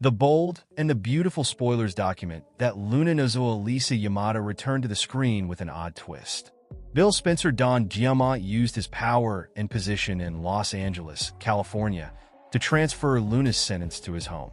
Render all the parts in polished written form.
The bold and the beautiful spoilers document that Luna Nozoa Lisa Yamada returned to the screen with an odd twist. Bill Spencer Don Giamont used his power and position in Los Angeles, California, to transfer Luna's sentence to his home.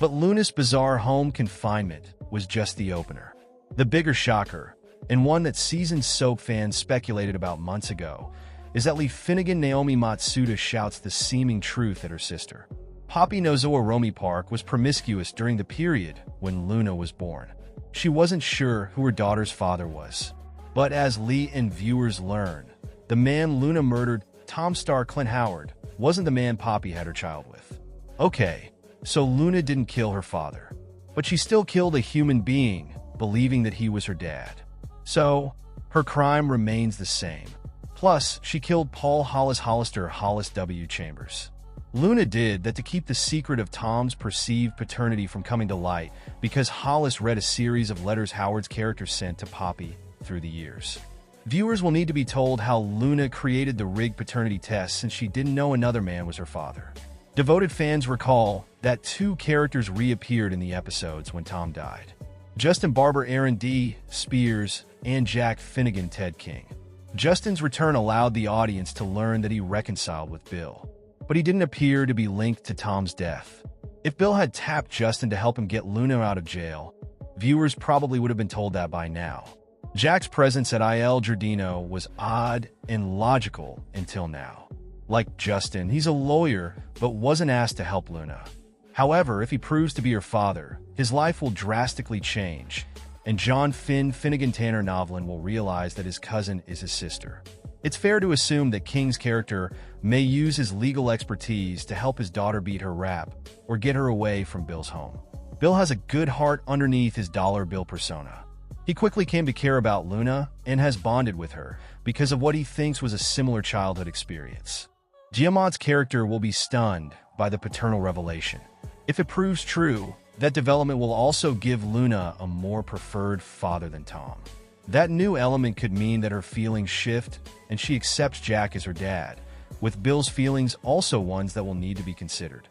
But Luna's bizarre home confinement was just the opener. The bigger shocker, and one that seasoned soap fans speculated about months ago, is that Lee Finnegan Naomi Matsuda shouts the seeming truth at her sister. Poppy Nozoa Romy Park was promiscuous during the period when Luna was born. She wasn't sure who her daughter's father was. But as Lee and viewers learn, the man Luna murdered, Tom star Clint Howard, wasn't the man Poppy had her child with. Okay, so Luna didn't kill her father, but she still killed a human being, believing that he was her dad. So, her crime remains the same. Plus, she killed Paul Hollis Hollister Hollis W. Chambers. Luna did that to keep the secret of Tom's perceived paternity from coming to light because Hollis read a series of letters Howard's character sent to Poppy through the years. Viewers will need to be told how Luna created the rigged paternity test since she didn't know another man was her father. Devoted fans recall that two characters reappeared in the episodes when Tom died. Justin Barber Aaron D. Spears and Jack Finnegan Ted King. Justin's return allowed the audience to learn that he reconciled with Bill, but he didn't appear to be linked to Tom's death. If Bill had tapped Justin to help him get Luna out of jail, viewers probably would have been told that by now. Jack's presence at Il Giardino was odd and logical until now. Like Justin, he's a lawyer, but wasn't asked to help Luna. However, if he proves to be her father, his life will drastically change, and John Finnegan Tanner Novlin will realize that his cousin is his sister. It's fair to assume that King's character may use his legal expertise to help his daughter beat her rap or get her away from Bill's home. Bill has a good heart underneath his dollar bill persona. He quickly came to care about Luna and has bonded with her because of what he thinks was a similar childhood experience. Giamont's character will be stunned by the paternal revelation. If it proves true, that development will also give Luna a more preferred father than Tom. That new element could mean that her feelings shift and she accepts Jack as her dad, with Bill's feelings also ones that will need to be considered.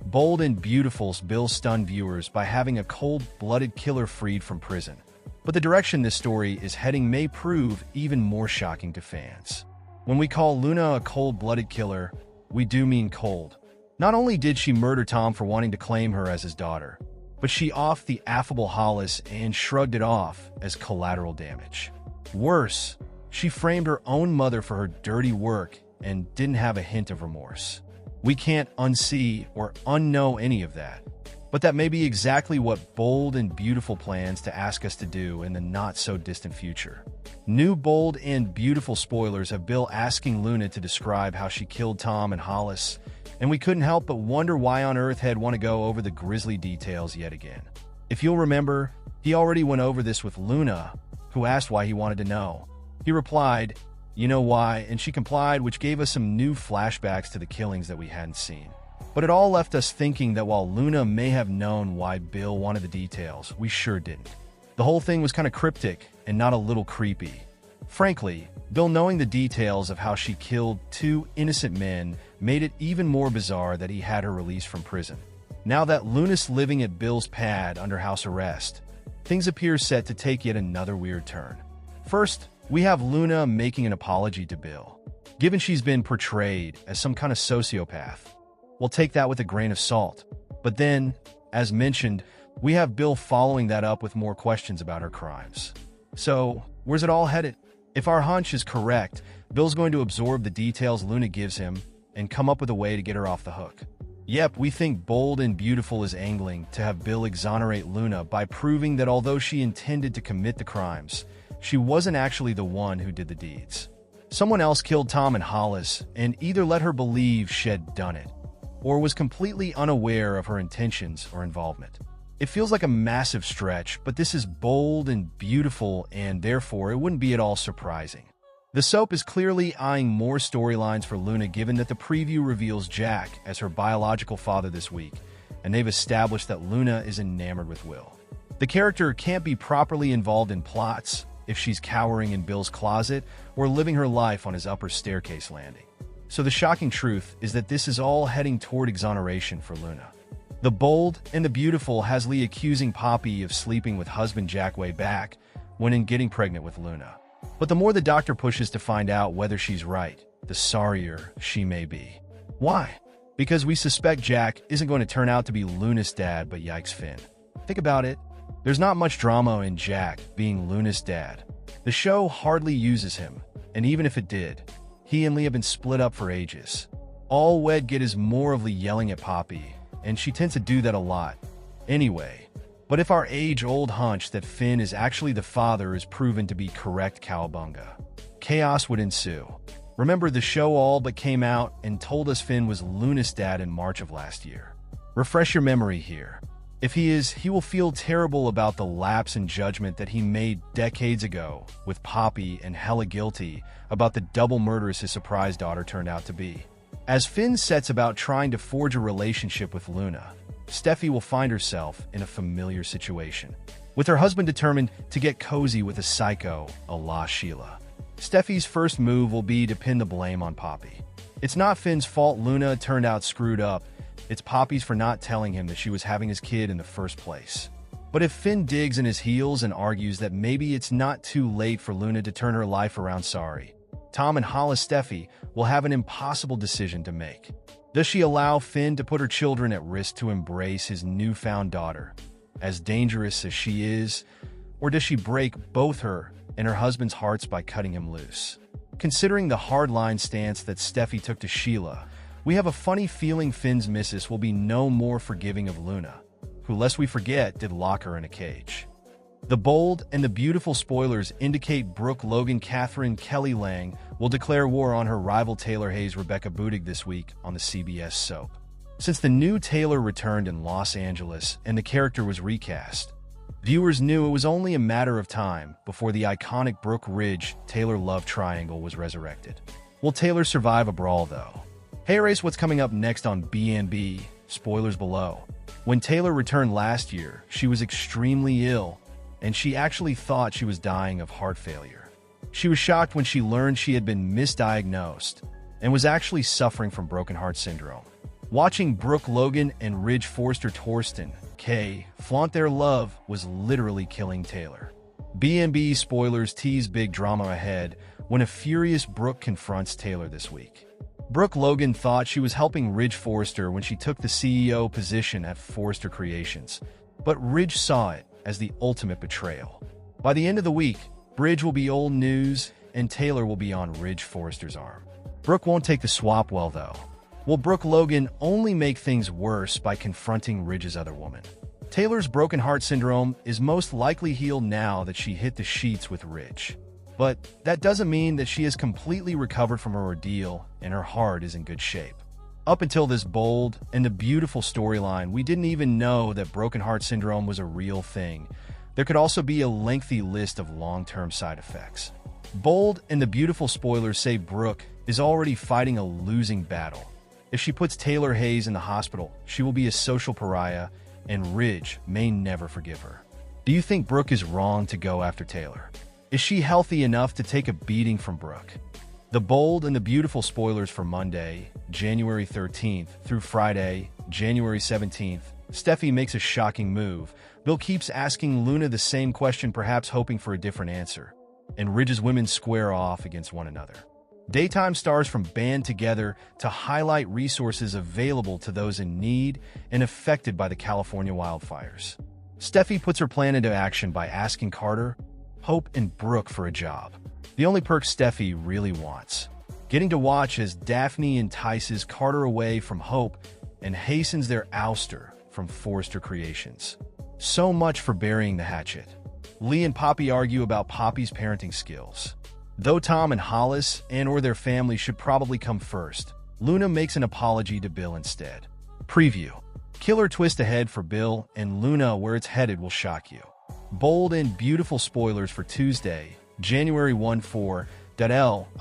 Bold and beautiful, Bill stunned viewers by having a cold-blooded killer freed from prison. But the direction this story is heading may prove even more shocking to fans. When we call Luna a cold-blooded killer, we do mean cold. Not only did she murder Tom for wanting to claim her as his daughter, but she offed the affable Hollis and shrugged it off as collateral damage. Worse, she framed her own mother for her dirty work and didn't have a hint of remorse. We can't unsee or unknow any of that, but that may be exactly what Bold and Beautiful plans to ask us to do in the not-so-distant future. New Bold and Beautiful spoilers have Bill asking Luna to describe how she killed Tom and Hollis, and we couldn't help but wonder why on earth he'd want to go over the grisly details yet again. If you'll remember, he already went over this with Luna, who asked why he wanted to know. He replied, "You know why," and she complied, which gave us some new flashbacks to the killings that we hadn't seen. But it all left us thinking that while Luna may have known why Bill wanted the details, we sure didn't. The whole thing was kind of cryptic and not a little creepy. Frankly, Bill knowing the details of how she killed two innocent men made it even more bizarre that he had her released from prison. Now that Luna's living at Bill's pad under house arrest, things appear set to take yet another weird turn. First, we have Luna making an apology to Bill. Given she's been portrayed as some kind of sociopath, we'll take that with a grain of salt. But then, as mentioned, we have Bill following that up with more questions about her crimes. So, where's it all headed? If our hunch is correct, Bill's going to absorb the details Luna gives him and come up with a way to get her off the hook. Yep, we think Bold and Beautiful is angling to have Bill exonerate Luna by proving that although she intended to commit the crimes, she wasn't actually the one who did the deeds. Someone else killed Tom and Hollis and either let her believe she'd done it, or was completely unaware of her intentions or involvement. It feels like a massive stretch, but this is Bold and Beautiful, and therefore it wouldn't be at all surprising. The soap is clearly eyeing more storylines for Luna given that the preview reveals Jack as her biological father this week, and they've established that Luna is enamored with Will. The character can't be properly involved in plots if she's cowering in Bill's closet or living her life on his upper staircase landing. So the shocking truth is that this is all heading toward exoneration for Luna. The Bold and the Beautiful has Lee accusing Poppy of sleeping with husband Jack way back when in getting pregnant with Luna. But the more the doctor pushes to find out whether she's right, the sorrier she may be. Why? Because we suspect Jack isn't going to turn out to be Luna's dad, but yikes, Finn. Think about it. There's not much drama in Jack being Luna's dad. The show hardly uses him, and even if it did, he and Lee have been split up for ages. All Wed get is more of Lee yelling at Poppy, and she tends to do that a lot. Anyway, but if our age-old hunch that Finn is actually the father is proven to be correct, cowabunga, chaos would ensue. Remember, the show all but came out and told us Finn was Luna's dad in March of last year. Refresh your memory here. If he is, he will feel terrible about the lapse in judgment that he made decades ago with Poppy, and hella guilty about the double murderess his surprise daughter turned out to be. As Finn sets about trying to forge a relationship with Luna, Steffi will find herself in a familiar situation, with her husband determined to get cozy with a psycho a la Sheila. Steffi's first move will be to pin the blame on Poppy. It's not Finn's fault Luna turned out screwed up. It's Poppy's for not telling him that she was having his kid in the first place. But if Finn digs in his heels and argues that maybe it's not too late for Luna to turn her life around, sorry, Tom and Hollis Steffi will have an impossible decision to make. Does she allow Finn to put her children at risk to embrace his newfound daughter, as dangerous as she is, or does she break both her and her husband's hearts by cutting him loose? Considering the hardline stance that Steffi took to Sheila, we have a funny feeling Finn's missus will be no more forgiving of Luna, who, lest we forget, did lock her in a cage. The Bold and the Beautiful spoilers indicate Brooke Logan Catherine Kelly Lang will declare war on her rival Taylor Hayes Rebecca Budig this week on the CBS soap. Since the new Taylor returned in Los Angeles and the character was recast, viewers knew it was only a matter of time before the iconic Brooke Ridge-Taylor love triangle was resurrected. Will Taylor survive a brawl, though? Hey, race, what's coming up next on B&B? Spoilers below. When Taylor returned last year, she was extremely ill, and she actually thought she was dying of heart failure. She was shocked when she learned she had been misdiagnosed and was actually suffering from broken heart syndrome. Watching Brooke Logan and Ridge Forster Torsten K flaunt their love was literally killing Taylor. B&B spoilers tease big drama ahead when a furious Brooke confronts Taylor this week. Brooke Logan thought she was helping Ridge Forster when she took the CEO position at Forster Creations, but Ridge saw it as the ultimate betrayal. By the end of the week, Ridge will be old news and Taylor will be on Ridge Forster's arm. Brooke won't take the swap well, though. Will Brooke Logan only make things worse by confronting Ridge's other woman? Taylor's broken heart syndrome is most likely healed now that she hit the sheets with Ridge. But that doesn't mean that she has completely recovered from her ordeal and her heart is in good shape. Up until this Bold and the Beautiful storyline, we didn't even know that broken heart syndrome was a real thing. There could also be a lengthy list of long-term side effects. Bold and the Beautiful spoilers say Brooke is already fighting a losing battle. If she puts Taylor Hayes in the hospital, she will be a social pariah, and Ridge may never forgive her. Do you think Brooke is wrong to go after Taylor? Is she healthy enough to take a beating from Brooke? The Bold and the Beautiful spoilers for Monday, January 13th through Friday, January 17th. Steffi makes a shocking move. Bill keeps asking Luna the same question, perhaps hoping for a different answer. And Ridge's women square off against one another. Daytime stars from band together to highlight resources available to those in need and affected by the California wildfires. Steffi puts her plan into action by asking Carter, Hope, and Brooke for a job. The only perk Steffi really wants. Getting to watch as Daphne entices Carter away from Hope and hastens their ouster from Forster Creations. So much for burying the hatchet. Lee and Poppy argue about Poppy's parenting skills. Though Tom and Hollis and/or their family should probably come first, Luna makes an apology to Bill instead. Preview. Killer twist ahead for Bill and Luna. Where it's headed will shock you. Bold and Beautiful spoilers for Tuesday, January 14.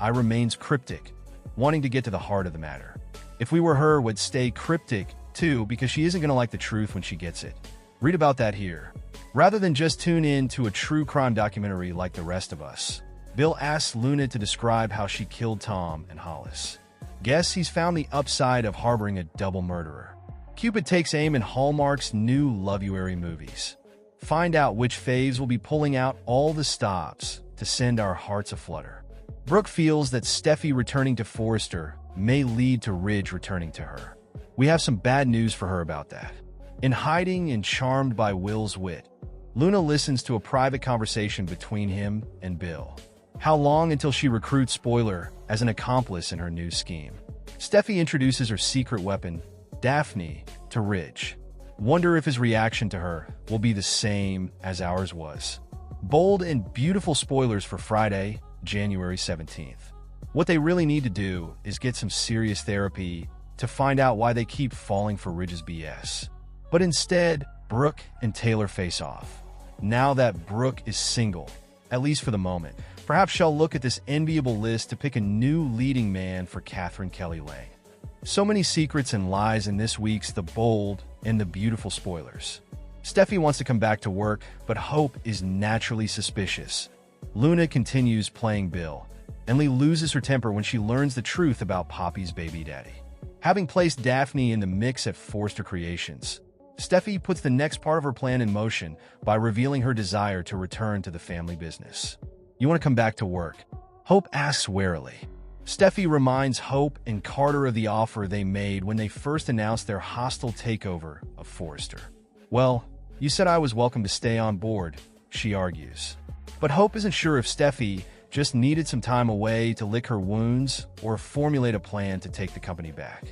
I remains cryptic, wanting to get to the heart of the matter. If we were her, would stay cryptic too, because she isn't going to like the truth when she gets it. Read about that here. Rather than just tune in to a true crime documentary like the rest of us, Bill asks Luna to describe how she killed Tom and Hollis. Guess he's found the upside of harboring a double murderer. Cupid takes aim in Hallmark's new Love-You-Ary movies. Find out which faves will be pulling out all the stops to send our hearts aflutter. Brooke feels that Steffi returning to Forrester may lead to Ridge returning to her. We have some bad news for her about that. In hiding and charmed by Will's wit, Luna listens to a private conversation between him and Bill. How long until she recruits Spoiler as an accomplice in her new scheme? Steffi introduces her secret weapon, Daphne, to Ridge. Wonder if his reaction to her will be the same as ours was. Bold and beautiful spoilers for Friday, January 17th. What they really need to do is get some serious therapy to find out why they keep falling for Ridge's BS. But instead, Brooke and Taylor face off. Now that Brooke is single, at least for the moment, perhaps she'll look at this enviable list to pick a new leading man for Catherine Kelly Lang. So many secrets and lies in this week's The Bold and the Beautiful spoilers. Steffi wants to come back to work, but Hope is naturally suspicious. Luna continues playing Bill, and Lee loses her temper when she learns the truth about Poppy's baby daddy. Having placed Daphne in the mix at Forrester Creations, Steffi puts the next part of her plan in motion by revealing her desire to return to the family business. You want to come back to work? Hope asks warily. Steffi reminds Hope and Carter of the offer they made when they first announced their hostile takeover of Forrester. Well, you said I was welcome to stay on board, she argues. But Hope isn't sure if Steffi just needed some time away to lick her wounds or formulate a plan to take the company back.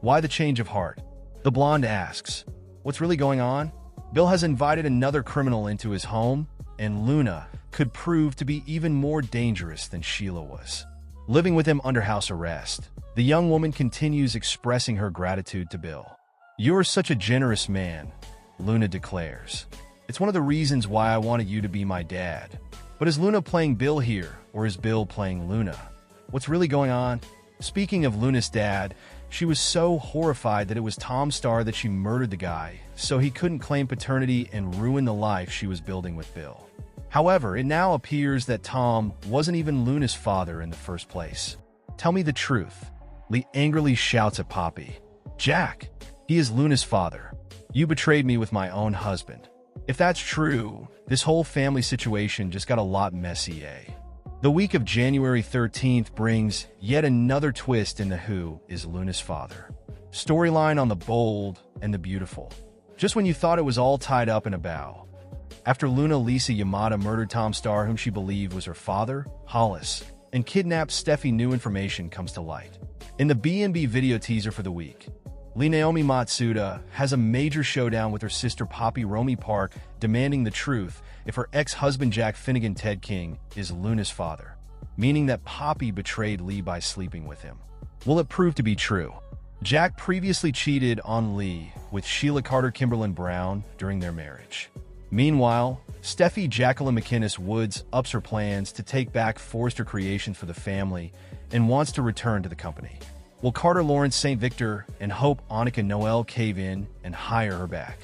Why the change of heart? The blonde asks. What's really going on? Bill has invited another criminal into his home, and Luna could prove to be even more dangerous than Sheila was. Living with him under house arrest, the young woman continues expressing her gratitude to Bill. You're such a generous man, Luna declares. It's one of the reasons why I wanted you to be my dad. But is Luna playing Bill here, or is Bill playing Luna? What's really going on? Speaking of Luna's dad, she was so horrified that it was Tom Starr that she murdered the guy, so he couldn't claim paternity and ruin the life she was building with Bill. However, it now appears that Tom wasn't even Luna's father in the first place. Tell me the truth. Lee angrily shouts at Poppy. Jack, he is Luna's father. You betrayed me with my own husband. If that's true, this whole family situation just got a lot messy, eh? The week of January 13th brings yet another twist in the Who is Luna's father. Storyline on The Bold and the Beautiful. Just when you thought it was all tied up in a bow. After Luna Lisa Yamada murdered Tom Starr, whom she believed was her father, Hollis, and kidnapped Steffi, new information comes to light. In the B&B video teaser for the week, Lee Naomi Matsuda has a major showdown with her sister Poppy Romy Park, demanding the truth if her ex-husband Jack Finnegan Ted King is Luna's father, meaning that Poppy betrayed Lee by sleeping with him. Will it prove to be true? Jack previously cheated on Lee with Sheila Carter Kimberlyn Brown during their marriage. Meanwhile, Steffi Jacqueline McInnes Woods ups her plans to take back Forrester Creations for the family and wants to return to the company. Will Carter Lawrence St. Victor and Hope Annika Noel cave in and hire her back?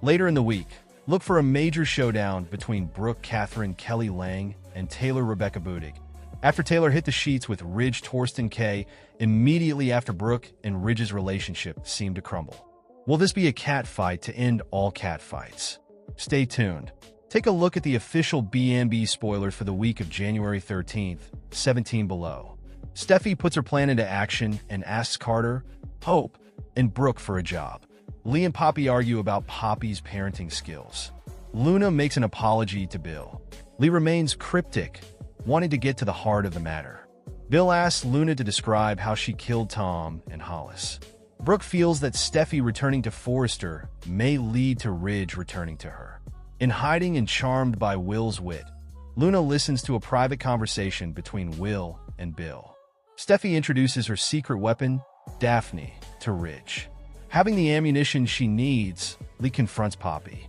Later in the week, look for a major showdown between Brooke Catherine Kelly Lang and Taylor Rebecca Budig. After Taylor hit the sheets with Ridge Torsten K, immediately after Brooke and Ridge's relationship seemed to crumble. Will this be a cat fight to end all cat fights? Stay tuned. Take a look at the official B&B spoilers for the week of January 13th, 17 below. Steffi puts her plan into action and asks Carter, Hope, and Brooke for a job. Lee and Poppy argue about Poppy's parenting skills. Luna makes an apology to Bill. Lee remains cryptic, wanting to get to the heart of the matter. Bill asks Luna to describe how she killed Tom and Hollis. Brooke feels that Steffi returning to Forrester may lead to Ridge returning to her. In hiding and charmed by Will's wit, Luna listens to a private conversation between Will and Bill. Steffi introduces her secret weapon, Daphne, to Ridge. Having the ammunition she needs, Lee confronts Poppy.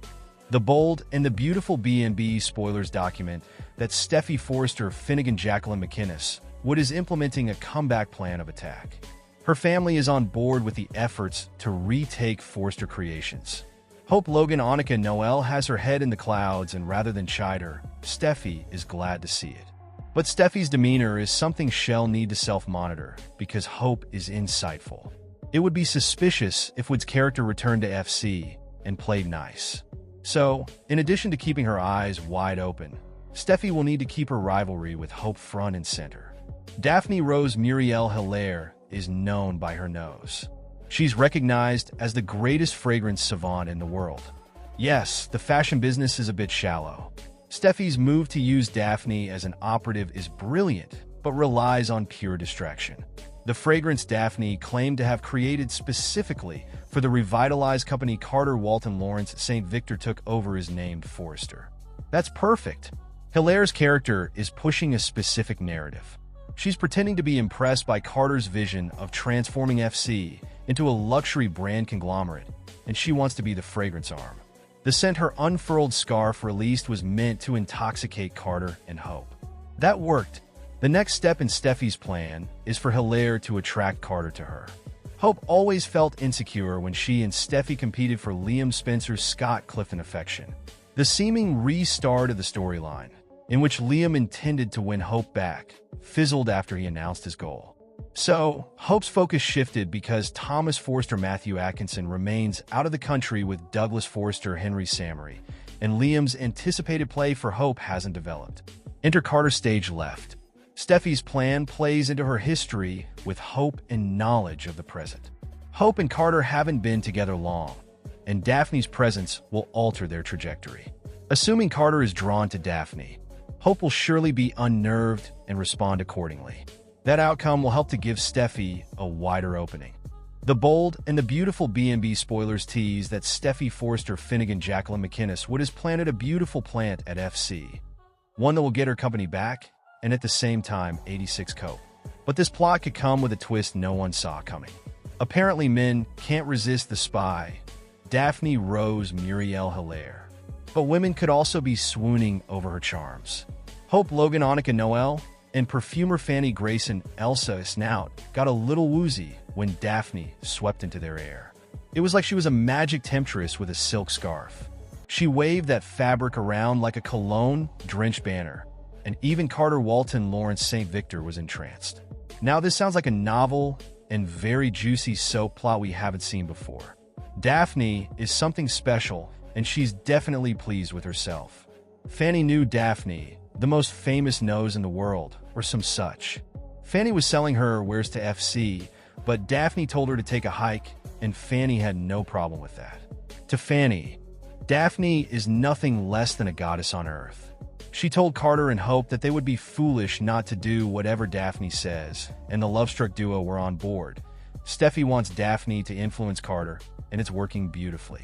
The Bold and the Beautiful B&B spoilers document that Steffi Forrester Finnegan Jacqueline McInnes Wood is implementing a comeback plan of attack. Her family is on board with the efforts to retake Forrester Creations. Hope Logan Annika Noel has her head in the clouds, and rather than chide her, Steffi is glad to see it. But Steffi's demeanor is something she'll need to self-monitor because Hope is insightful. It would be suspicious if Wood's character returned to FC and played nice. So, in addition to keeping her eyes wide open, Steffi will need to keep her rivalry with Hope front and center. Daphne Rose Muriel Hilaire is known by her nose. She's recognized as the greatest fragrance savant in the world. Yes, the fashion business is a bit shallow. Steffi's move to use Daphne as an operative is brilliant, but relies on pure distraction. The fragrance Daphne claimed to have created specifically for the revitalized company Carter Walton Lawrence St. Victor took over is named Forrester. That's perfect. Hilaire's character is pushing a specific narrative. She's pretending to be impressed by Carter's vision of transforming FC into a luxury brand conglomerate, and she wants to be the fragrance arm. The scent her unfurled scarf released was meant to intoxicate Carter and Hope. That worked. The next step in Steffi's plan is for Hilaire to attract Carter to her. Hope always felt insecure when she and Steffi competed for Liam Spencer's Scott Clifton affection. The seeming restart of the storyline, in which Liam intended to win Hope back, fizzled after he announced his goal. So, Hope's focus shifted because Thomas Forster Matthew Atkinson remains out of the country with Douglas Forster Henry Samory, and Liam's anticipated play for Hope hasn't developed. Enter Carter stage left. Steffi's plan plays into her history with Hope and knowledge of the present. Hope and Carter haven't been together long, and Daphne's presence will alter their trajectory. Assuming Carter is drawn to Daphne, Hope will surely be unnerved and respond accordingly. That outcome will help to give Steffi a wider opening. The bold and the beautiful B&B spoilers tease that Steffi Forster Finnegan Jacqueline McInnes Wood has planted a beautiful plant at FC, one that will get her company back and at the same time 86 Cope. But this plot could come with a twist no one saw coming. Apparently men can't resist the spy, Daphne Rose Muriel Hilaire. But women could also be swooning over her charms. Hope Logan Annika Noel and perfumer Fanny Grayson Elsa Snout got a little woozy when Daphne swept into their air. It was like she was a magic temptress with a silk scarf. She waved that fabric around like a cologne-drenched banner, and even Carter Walton Lawrence St. Victor was entranced. Now this sounds like a novel and very juicy soap plot we haven't seen before. Daphne is something special, and she's definitely pleased with herself. Fanny knew Daphne, the most famous nose in the world, or some such. Fanny was selling her wares to FC, but Daphne told her to take a hike, and Fanny had no problem with that. To Fanny, Daphne is nothing less than a goddess on earth. She told Carter and Hope that they would be foolish not to do whatever Daphne says, and the love-struck duo were on board. Steffi wants Daphne to influence Carter, and it's working beautifully.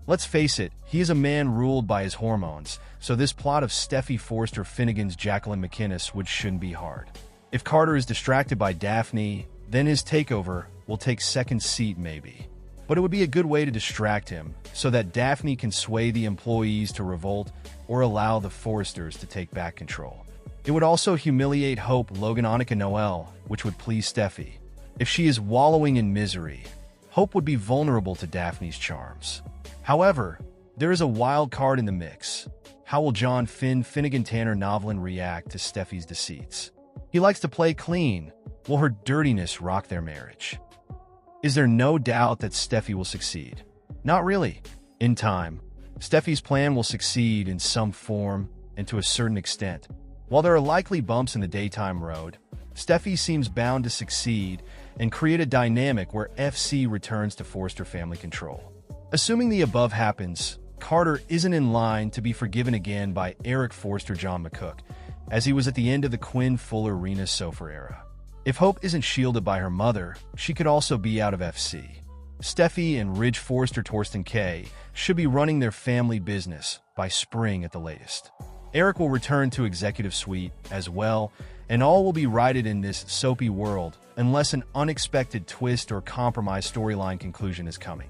Let's face it, he is a man ruled by his hormones, so this plot of Steffi Forster Finnegan's Jacqueline McInnes Wood shouldn't be hard. If Carter is distracted by Daphne, then his takeover will take second seat maybe. But it would be a good way to distract him, so that Daphne can sway the employees to revolt or allow the Forresters to take back control. It would also humiliate Hope Logan Annika Noel, which would please Steffi. If she is wallowing in misery, Hope would be vulnerable to Daphne's charms. However, there is a wild card in the mix. How will John Finnegan Tanner Novlin react to Steffi's deceits? He likes to play clean. Will her dirtiness rock their marriage? Is there no doubt that Steffi will succeed? Not really. In time, Steffi's plan will succeed in some form and to a certain extent. While there are likely bumps in the daytime road, Steffi seems bound to succeed and create a dynamic where FC returns to Forster family control. Assuming the above happens, Carter isn't in line to be forgiven again by Eric Forster John McCook, as he was at the end of the Quinn Fuller Rena Sofer era. If Hope isn't shielded by her mother, she could also be out of FC. Steffi and Ridge Forster Torsten K should be running their family business by spring at the latest. Eric will return to Executive Suite as well, and all will be righted in this soapy world unless an unexpected twist or compromise storyline conclusion is coming.